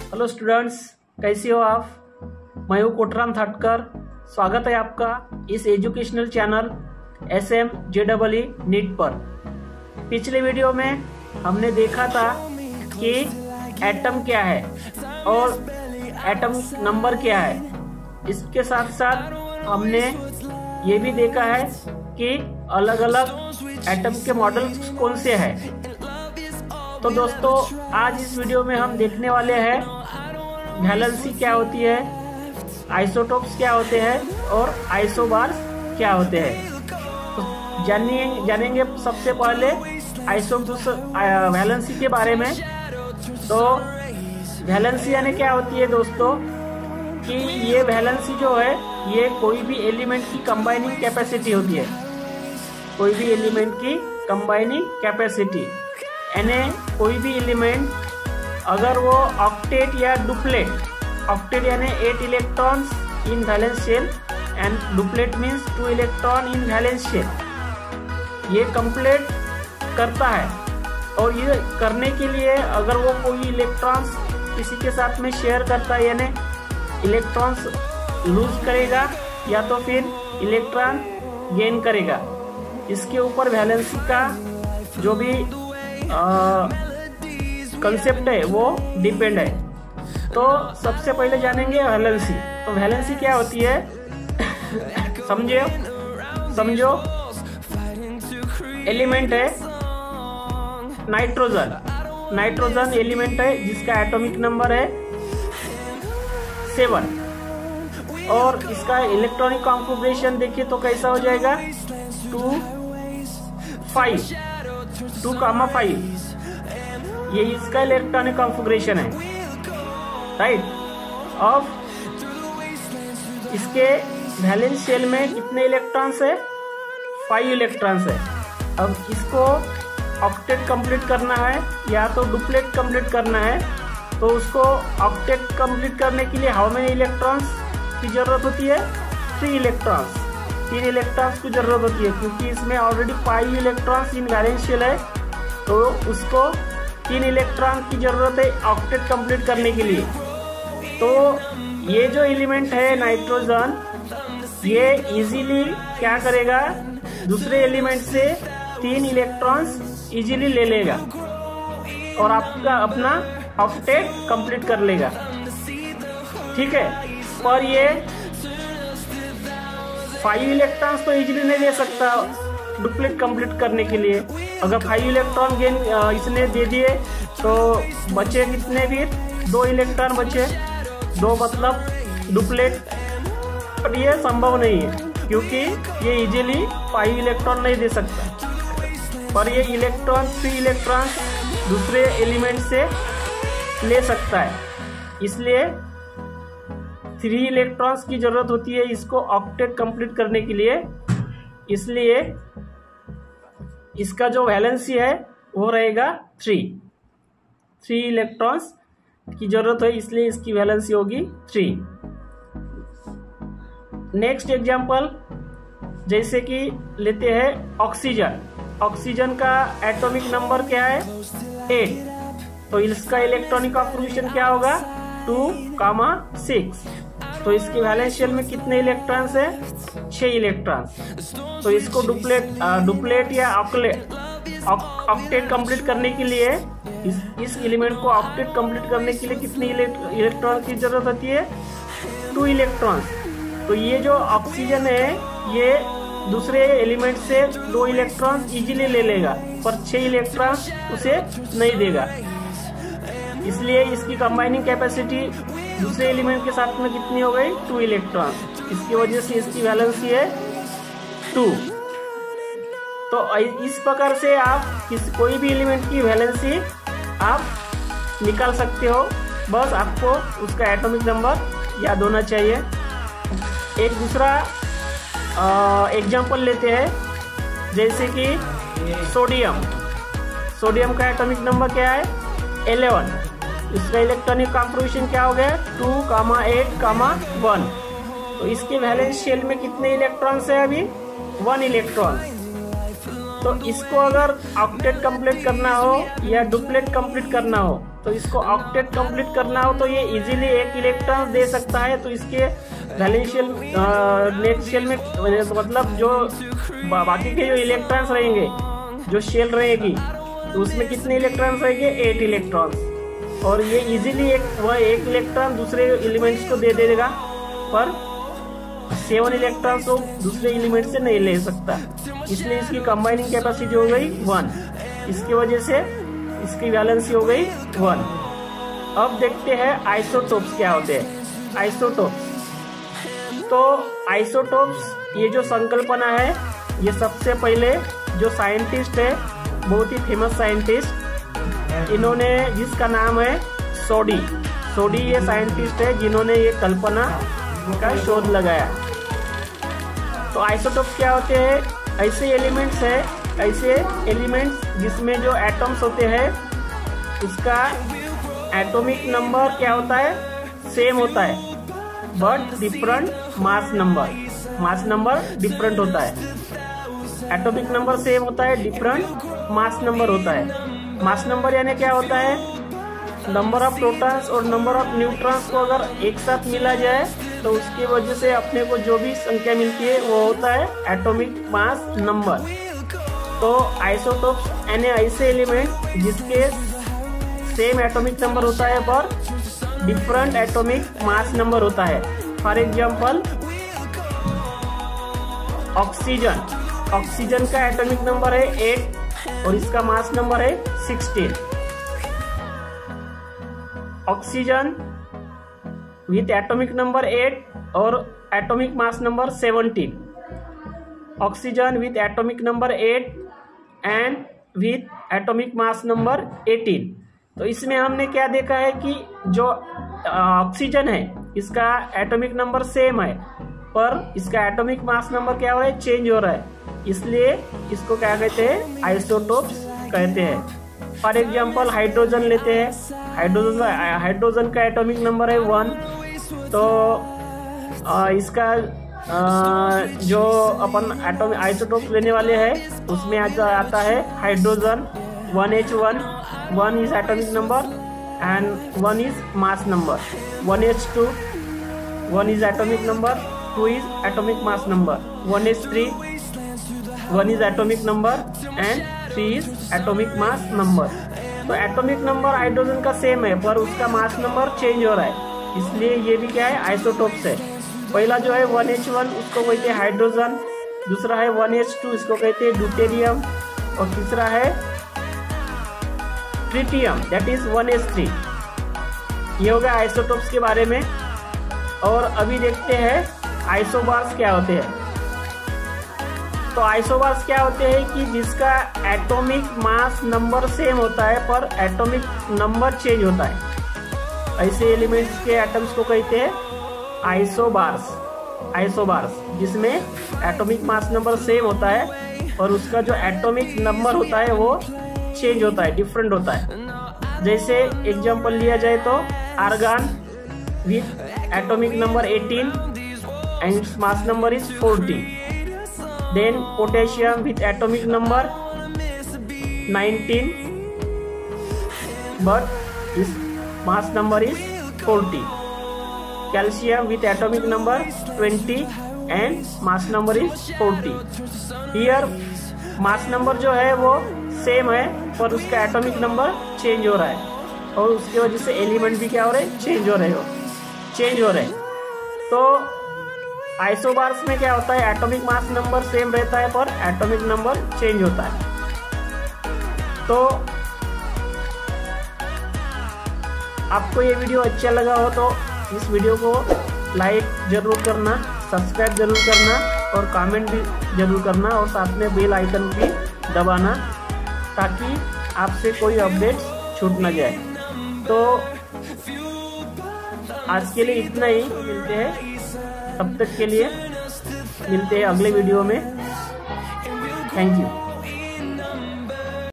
Hello students, कैसे हो आप। मैं हूँ कोटराम थाटकर। स्वागत है आपका इस एजुकेशनल चैनल SMJEE नीट पर। पिछले वीडियो में हमने देखा था कि एटम क्या है और एटम नंबर क्या है। इसके साथ साथ हमने ये भी देखा है कि अलग अलग एटम के मॉडल्स कौन से हैं। तो दोस्तों, आज इस वीडियो में हम देखने वाले हैं वैलेंसी क्या होती है, आइसोटोप्स क्या होते हैं और आइसोबार्स क्या होते हैं। तो जानेंगे सबसे पहले आइसोटोप्स वैलेंसी के बारे में। तो वैलेंसी यानी क्या होती है दोस्तों, कि ये वैलेंसी जो है ये कोई भी एलिमेंट की कंबाइनिंग कैपेसिटी होती है। कोई भी एलिमेंट की कंबाइनिंग कैपेसिटी यानी कोई भी एलिमेंट अगर वो ऑक्टेट या डुप्लेट, ऑक्टेट यानी 8 electrons in valence shell and duplet means 2 electron in valence shell, ये कंप्लीट करता है। और ये करने के लिए अगर वो कोई इलेक्ट्रॉन्स किसी के साथ में शेयर करता है यानी इलेक्ट्रॉन्स लूज करेगा या तो फिर इलेक्ट्रॉन गेन करेगा, इसके ऊपर वैलेंसी का जो भी कंसेप्ट है वो डिपेंड है। तो सबसे पहले जानेंगे वैलेंसी। तो वैलेंसी क्या होती है समझो एलिमेंट है नाइट्रोजन एलिमेंट है जिसका एटॉमिक नंबर है 7 और इसका इलेक्ट्रॉनिक कॉन्फ़िगरेशन देखिए तो कैसा हो जाएगा 2,5 ये इसका इलेक्ट्रॉनिक कॉन्फ़िगरेशन है, राइट। अब इसके वैलेंस शेल में कितने इलेक्ट्रॉन्स है, 5 इलेक्ट्रॉन्स है। अब इसको ऑक्टेट कंप्लीट करना है या तो डुप्लेट कंप्लीट करना है, तो उसको ऑक्टेट कंप्लीट करने के लिए हाउ मेनी इलेक्ट्रॉन्स की जरूरत होती है, 3 इलेक्ट्रॉन्स की जरूरत होती है, क्योंकि इसमें already 5 electrons in valence shell है, तो उसको 3 इलेक्ट्रॉन की जरूरत है ऑक्टेट कंप्लीट करने के लिए। तो ये जो एलिमेंट है नाइट्रोजन, ये इजीली क्या करेगा, दूसरे एलिमेंट से 3 इलेक्ट्रॉन्स इजीली ले लेगा और आपका अपना ऑक्टेट कंप्लीट कर लेगा, ठीक है। पर ये 5 इलेक्ट्रॉन्स तो इजीली नहीं दे सकता डुप्लेट कंप्लीट करने के लिए। अगर 5 इलेक्ट्रॉन गेन इसने दे दिए तो बचे कितने, फिर 2 इलेक्ट्रॉन बचे, 2 मतलब डुप्लेट। पर ये संभव नहीं है क्योंकि ये इजीली 5 इलेक्ट्रॉन नहीं दे सकता, पर ये 3 इलेक्ट्रॉन दूसरे एलिमेंट से ले सकता है। इसलिए 3 इलेक्ट्रॉन्स की जरूरत होती है इसको ऑक्टेट कंप्लीट करने के लिए। इसलिए इसका जो वैलेंसी है वो रहेगा 3 इलेक्ट्रॉन्स की जरूरत है, इसलिए इसकी वैलेंसी होगी 3। नेक्स्ट एग्जांपल जैसे कि लेते हैं ऑक्सीजन का एटॉमिक नंबर क्या है 8, तो इसका इलेक्ट्रॉनिक कॉन्फ़िगरेशन क्या होगा 2,6। तो इसके वैलेंस शेल में कितने इलेक्ट्रॉन्स है, 6 इलेक्ट्रॉन्स। तो इसको डुप्लेट या ऑक्टेट कंप्लीट करने के लिए इस एलिमेंट को ऑक्टेट कंप्लीट करने के लिए कितने इलेक्ट्रॉन की जरूरत होती है, 2 इलेक्ट्रॉन्स। तो ये जो ऑक्सीजन है ये दूसरे एलिमेंट से 2 इलेक्ट्रॉन इजीली ले लेगा, पर 6 इलेक्ट्रॉन उसे नहीं देगा। इसलिए इसकी कंबाइनिंग कैपेसिटी दूसरे एलिमेंट के साथ में कितनी हो गई, 2 इलेक्ट्रॉन। इसकी वजह से इसकी वैलेंसी है 2। तो इस प्रकार से आप कोई भी एलिमेंट की वैलेंसी आप निकाल सकते हो, बस आपको उसका एटॉमिक नंबर याद होना चाहिए। एक दूसरा एग्जांपल लेते हैं जैसे कि सोडियम का एटॉमिक नंबर क्या है 11। इसका इलेक्ट्रॉनिक कॉन्फ़िगरेशन क्या हो गया 2,8,1। तो इसके वैलेंस शेल में कितने इलेक्ट्रॉन्स है अभी 1 इलेक्ट्रॉन। तो इसको अगर ऑक्टेट कंप्लीट करना हो या डुप्लेट कंप्लीट करना हो, तो इसको ऑक्टेट कंप्लीट करना हो तो ये इजीली 1 इलेक्ट्रॉन दे सकता है। तो इसके वैलेंस शेल नेट शेल में मतलब जो बाकी के जो इलेक्ट्रॉन्स रहेंगे, जो शेल रहेगी, तो उसमें कितने इलेक्ट्रॉन्स रहेंगे? 8 इलेक्ट्रॉन्स। और ये इजीली वह 1 इलेक्ट्रॉन दूसरे एलिमेंट्स को दे देगा, पर 7 इलेक्ट्रॉन्स को दूसरे एलिमेंट से नहीं ले सकता, इसलिए इसकी कंबाइनिंग कैपेसिटी हो गई 1। इसकी वजह से इसकी वैलेंसी हो गई 1। अब देखते हैं आइसोटोप्स क्या होते हैं। आइसोटोप्स, तो आइसोटोप्स ये जो संकल्पना है, ये सबसे पहले जो साइंटिस्ट है, बहुत ही फेमस साइंटिस्ट, इन्होंने, जिसका नाम है सोडी। सोडी ये साइंटिस्ट है जिन्होंने ये कल्पना का शोध लगाया। तो आइसोटोप्स क्या होते हैं? ऐसे एलिमेंट्स है, ऐसे एलिमेंट्स जिसमें जो एटम्स होते हैं उसका एटॉमिक नंबर क्या होता है? सेम होता है, but different mass number. Mass number different होता है। एटॉमिक नंबर सेम होता है, डिफरेंट मास नंबर होता है। मास नंबर यानी क्या होता है? नंबर ऑफ प्रोटॉन्स और नंबर ऑफ न्यूट्रॉन्स को अगर एक साथ मिला जाए तो उसकी वजह से अपने को जो भी संख्या मिलती है वो होता है एटॉमिक मास नंबर। तो आइसोटोप्स यानी ऐसे एलिमेंट जिसके सेम एटॉमिक नंबर होता है पर डिफरेंट एटॉमिक मास नंबर होता है। फॉर एग्जांपल ऑक्सीजन, ऑक्सीजन का एटॉमिक नंबर है 8 और इसका मास नंबर है 16। ऑक्सीजन विथ एटॉमिक नंबर 8 और atomic mass number 17। Oxygen with atomic number 8 and with atomic mass number 18। तो इसमें हमने क्या देखा है कि जो ऑक्सीजन है इसका एटॉमिक नंबर सेम है, पर इसका एटॉमिक मास नंबर क्या हो रहा है? चेंज हो रहा है, इसलिए इसको क्या कहते हैं? आइसोटोप्स कहते हैं। फॉर एग्जांपल हाइड्रोजन लेते हैं। हाइड्रोजन का एटॉमिक नंबर है 1। तो इसका जो अपन एटॉमिक आइसोटोप्स लेने वाले हैं उसमें आता है hydrogen 1H1, 1 is atomic number and 1 is mass number. 1H2, 1 is atomic number, 2 is atomic mass number. 1H3, 1 is atomic number and 3 is atomic mass number. तो एटॉमिक नंबर हाइड्रोजन का same है पर उसका मास नंबर चेंज हो रहा है, इसलिए ये भी क्या है? आइसोटोप्स है। पहला जो है 1H1 उसको कहते हैं हाइड्रोजन, दूसरा है 1H2 इसको कहते हैं ड्यूटेरियम, और तीसरा है ट्रिटियम दैट इज 1H3। ये हो गया आइसोटोप्स के बारे में। और अभी देखते हैं आइसोबार्स क्या होते हैं। तो आइसोबार्स क्या होते हैं कि जिसका एटॉमिक मास नंबर सेम होता है पर एटॉमिक नंबर चेंज होता है। ऐसे एलिमेंट्स के एटम्स को कहते हैं आइसोबार्स। आइसोबार्स जिसमें एटॉमिक मास नंबर सेम होता है और उसका जो एटॉमिक नंबर होता है वो चेंज होता है, डिफरेंट होता है। जैसे एग्जांपल लिया जाए तो argon with atomic number 18 and its mass number is 40। Then potassium with atomic number 19 but its mass number is 40। Calcium with atomic number 20 and mass number is 40। Here mass number जो है वो same है पर उसका atomic number change हो रहा है और उसकी वजह से एलिमेंट भी क्या हो रहे हैं? चेंज हो रहे हैं। तो आइसोबार्स में क्या होता है? एटॉमिक मास नंबर सेम रहता है पर एटॉमिक नंबर चेंज होता है। तो आपको ये वीडियो अच्छा लगा हो तो इस वीडियो को लाइक जरूर करना, सब्सक्राइब जरूर करना और कमेंट भी जरूर करना और साथ में बेल आइकन भी दबाना ताकि आपसे कोई अपडेट छूट ना जाए। तो आज के लिए इतना ही, मिलते हैं तब तक के लिए, मिलते हैं अगले वीडियो में। Thank you.